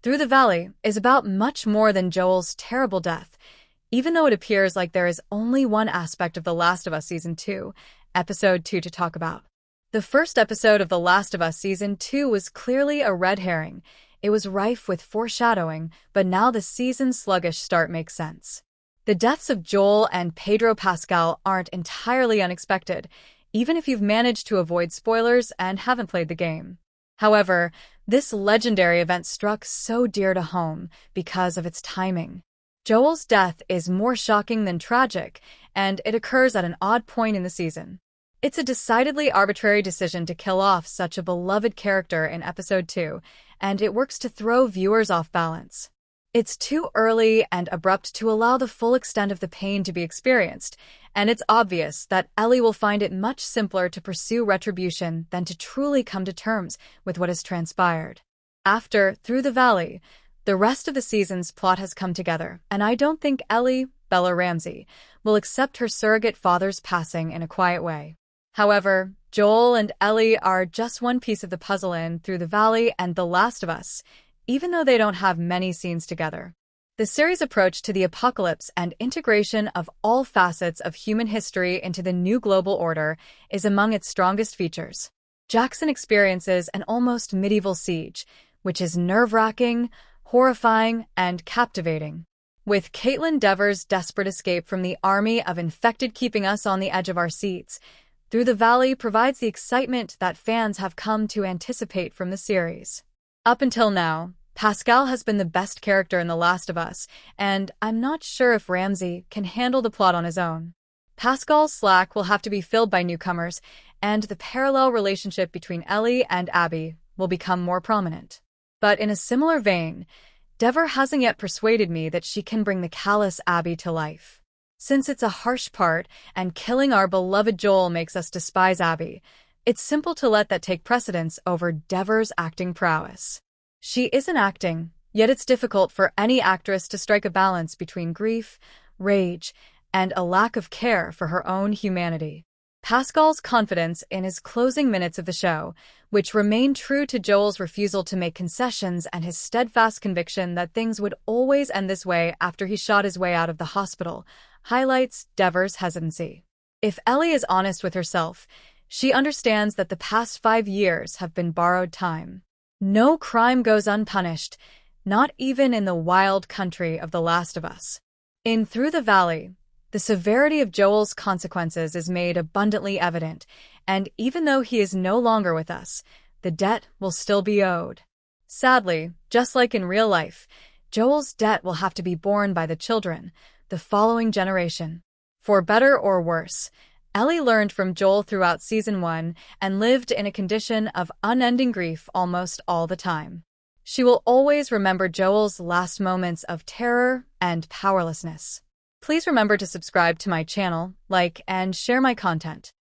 Through the Valley is about much more than Joel's terrible death, even though it appears like there is only one aspect of The Last of Us Season 2, Episode 2 to talk about. The first episode of The Last of Us Season 2 was clearly a red herring. It was rife with foreshadowing, but now the season's sluggish start makes sense. The deaths of Joel and Pedro Pascal aren't entirely unexpected, even if you've managed to avoid spoilers and haven't played the game. However, this legendary event struck so dear to home because of its timing. Joel's death is more shocking than tragic, and it occurs at an odd point in the season. It's a decidedly arbitrary decision to kill off such a beloved character in Episode 2, and it works to throw viewers off balance. It's too early and abrupt to allow the full extent of the pain to be experienced, and it's obvious that Ellie will find it much simpler to pursue retribution than to truly come to terms with what has transpired. After Through the Valley, the rest of the season's plot has come together, and I don't think Ellie, Bella Ramsey, will accept her surrogate father's passing in a quiet way. However, Joel and Ellie are just one piece of the puzzle in Through the Valley and The Last of Us, even though they don't have many scenes together. The series' approach to the apocalypse and integration of all facets of human history into the new global order is among its strongest features. Jackson experiences an almost medieval siege, which is nerve-wracking, horrifying, and captivating. With Caitlin Dever's desperate escape from the army of infected keeping us on the edge of our seats, Through the Valley provides the excitement that fans have come to anticipate from the series. Up until now, Pascal has been the best character in The Last of Us, and I'm not sure if Ramsey can handle the plot on his own. Pascal's slack will have to be filled by newcomers, and the parallel relationship between Ellie and Abby will become more prominent. But in a similar vein, Dever hasn't yet persuaded me that she can bring the callous Abby to life. Since it's a harsh part, and killing our beloved Joel makes us despise Abby, it's simple to let that take precedence over Dever's acting prowess. She isn't acting, yet it's difficult for any actress to strike a balance between grief, rage, and a lack of care for her own humanity. Pascal's confidence in his closing minutes of the show, which remained true to Joel's refusal to make concessions and his steadfast conviction that things would always end this way after he shot his way out of the hospital, highlights Dever's hesitancy. If Ellie is honest with herself, she understands that the past 5 years have been borrowed time. No crime goes unpunished, not even in the wild country of The Last of Us. In Through the Valley, the severity of Joel's consequences is made abundantly evident, and even though he is no longer with us, the debt will still be owed. Sadly, just like in real life, Joel's debt will have to be borne by the children, the following generation. For better or worse, Ellie learned from Joel throughout Season 1 and lived in a condition of unending grief almost all the time. She will always remember Joel's last moments of terror and powerlessness. Please remember to subscribe to my channel, like, and share my content.